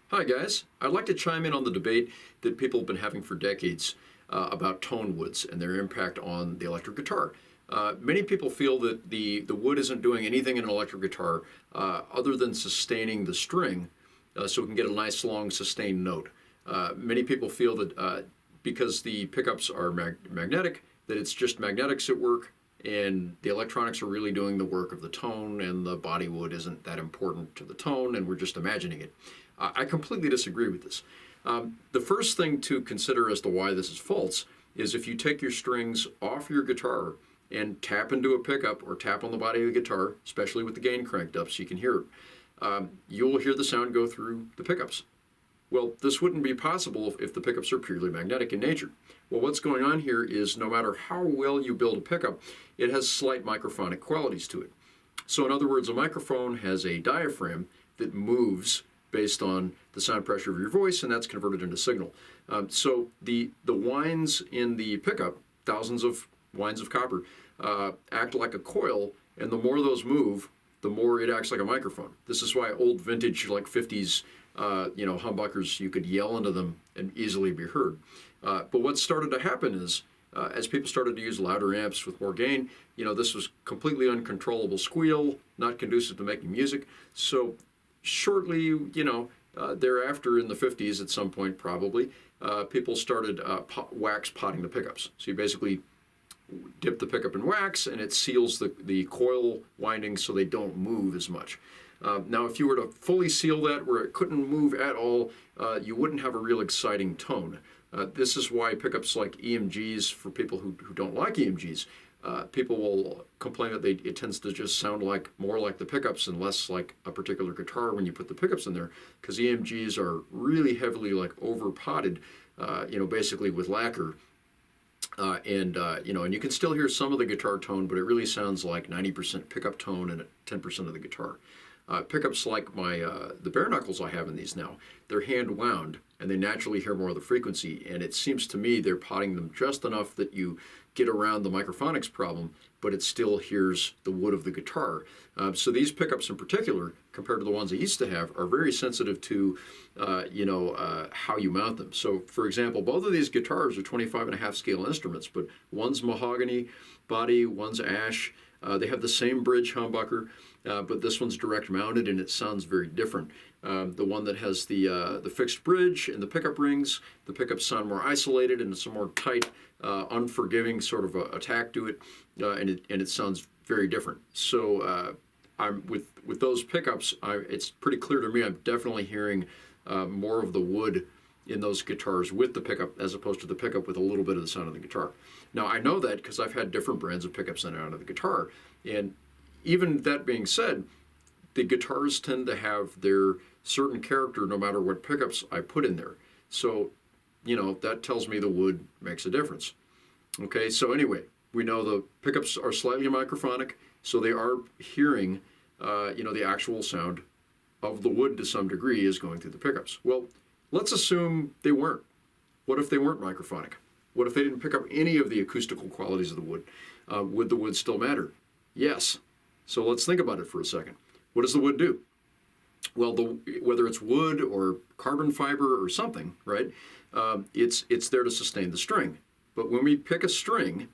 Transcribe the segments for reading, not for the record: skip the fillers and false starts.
Hi, guys. I'd like to chime in on the debate that people have been having for decades about tone woods and their impact on the electric guitar. Many people feel that the wood isn't doing anything in an electric guitar other than sustaining the string so we can get a nice long sustained note. Many people feel that because the pickups are magnetic, that it's just magnetics at work and the electronics are really doing the work of the tone and the body wood isn't that important to the tone and we're just imagining it. I completely disagree with this. The first thing to consider as to why this is false is if you take your strings off your guitar and tap into a pickup or tap on the body of the guitar, especially with the gain cranked up so you can hear it, you'll hear the sound go through the pickups. Well, this wouldn't be possible if the pickups are purely magnetic in nature. Well, what's going on here is no matter how well you build a pickup, it has slight microphonic qualities to it. So in other words, a microphone has a diaphragm that moves based on the sound pressure of your voice, and that's converted into signal. So the wines in the pickup, thousands of wines of copper, act like a coil, and the more those move, the more it acts like a microphone. This is why old vintage, like 50s, humbuckers, you could yell into them and easily be heard. But what started to happen is, as people started to use louder amps with more gain, this was completely uncontrollable squeal, not conducive to making music. So shortly, thereafter in the 50s at some point probably, people started wax potting the pickups. So you basically dip the pickup in wax and it seals the coil windings so they don't move as much. Now, if you were to fully seal that where it couldn't move at all, you wouldn't have a real exciting tone. This is why pickups like EMGs, for people who don't like EMGs, people will complain that it tends to just sound more like the pickups and less like a particular guitar when you put the pickups in there, because EMGs are really heavily over potted, basically with lacquer. And you can still hear some of the guitar tone, but it really sounds like 90% pickup tone and 10% of the guitar. Pickups like the bare knuckles I have in these now, they're hand wound and they naturally hear more of the frequency, and it seems to me they're potting them just enough that you get around the microphonics problem, but it still hears the wood of the guitar. So these pickups in particular, compared to the ones I used to have, are very sensitive to how you mount them. So for example, both of these guitars are 25.5 scale instruments, but one's mahogany body, one's ash. They have the same bridge humbucker, but this one's direct mounted and it sounds very different. The one that has the fixed bridge and the pickup rings, the pickups sound more isolated and it's a more tight, unforgiving sort of attack to it, and it sounds very different. So I'm with those pickups, it's pretty clear to me I'm definitely hearing more of the wood in those guitars with the pickup as opposed to the pickup with a little bit of the sound of the guitar. Now, I know that because I've had different brands of pickups in and out of the guitar. And even that being said, the guitars tend to have their certain character no matter what pickups I put in there. So, that tells me the wood makes a difference. Okay, so anyway, we know the pickups are slightly microphonic, so they are hearing, the actual sound of the wood to some degree is going through the pickups. Well, let's assume they weren't. What if they weren't microphonic? What if they didn't pick up any of the acoustical qualities of the wood? Would the wood still matter? Yes. So let's think about it for a second. What does the wood do? Well, whether it's wood or carbon fiber or something, right? It's there to sustain the string. But when we pick a string,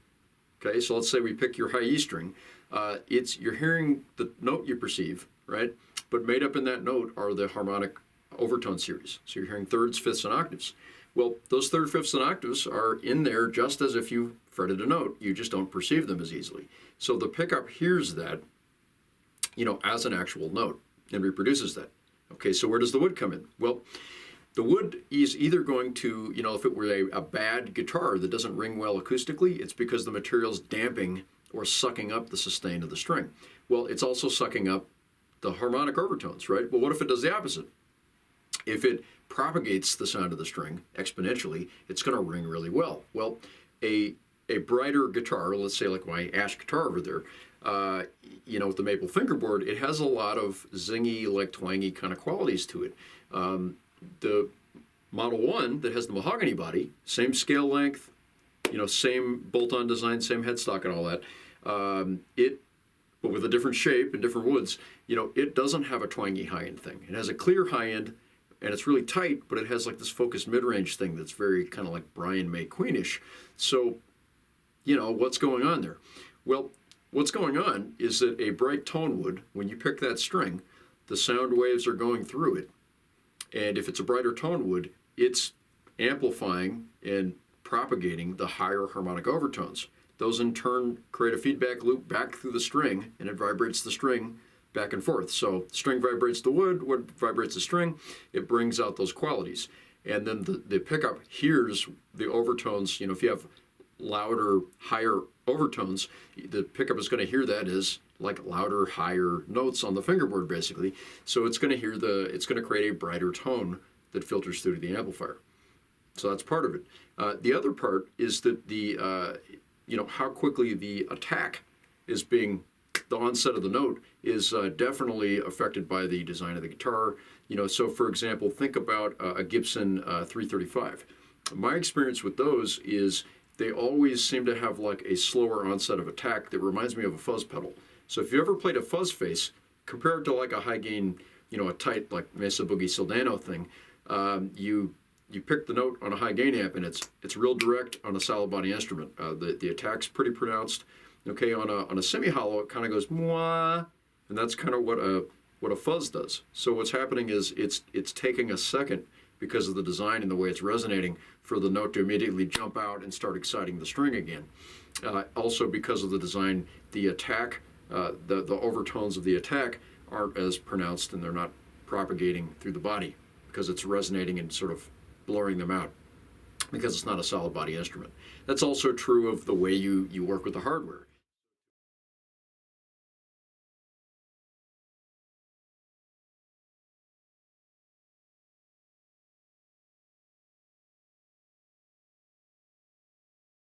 okay, so let's say we pick your high E string, you're hearing the note you perceive, right? But made up in that note are the harmonic overtone series. So you're hearing thirds, fifths, and octaves. Well, those third, fifths, and octaves are in there just as if you fretted a note. You just don't perceive them as easily. So the pickup hears that, as an actual note and reproduces that. Okay, so where does the wood come in? Well, the wood is either going to, if it were a bad guitar that doesn't ring well acoustically, it's because the material's damping or sucking up the sustain of the string. Well, it's also sucking up the harmonic overtones, right? Well, what if it does the opposite? If it propagates the sound of the string exponentially, it's going to ring really well. Well, a brighter guitar, let's say like my ash guitar over there, with the maple fingerboard, it has a lot of zingy, twangy kind of qualities to it. The Model 1 that has the mahogany body, same scale length, same bolt-on design, same headstock and all that, but with a different shape and different woods, it doesn't have a twangy high-end thing. It has a clear high-end and it's really tight, but it has like this focused mid-range thing that's very kind of like Brian May Queenish. So, what's going on there? Well, what's going on is that a bright tone wood, when you pick that string, the sound waves are going through it. And if it's a brighter tone wood, it's amplifying and propagating the higher harmonic overtones. Those in turn create a feedback loop back through the string, and it vibrates the string back and forth. So the string vibrates the wood vibrates the string, it brings out those qualities. And then the pickup hears the overtones. If you have louder, higher overtones, the pickup is going to hear that as like louder, higher notes on the fingerboard, basically. So it's going to hear it's going to create a brighter tone that filters through to the amplifier. So that's part of it. The other part is that how quickly the attack is being, the onset of the note is definitely affected by the design of the guitar. So for example, think about a Gibson 335. My experience with those is they always seem to have like a slower onset of attack that reminds me of a fuzz pedal. So if you ever played a fuzz face, compared to like a high gain, a tight like Mesa Boogie Soldano thing, you pick the note on a high gain amp and it's real direct on a solid body instrument. The attack's pretty pronounced. Okay, on a semi hollow it kind of goes mwah, and that's kind of what a fuzz does. So what's happening is it's taking a second, because of the design and the way it's resonating, for the note to immediately jump out and start exciting the string again. Also because of the design, the attack, the overtones of the attack aren't as pronounced, and they're not propagating through the body because it's resonating and sort of blurring them out, because it's not a solid body instrument. That's also true of the way you work with the hardware.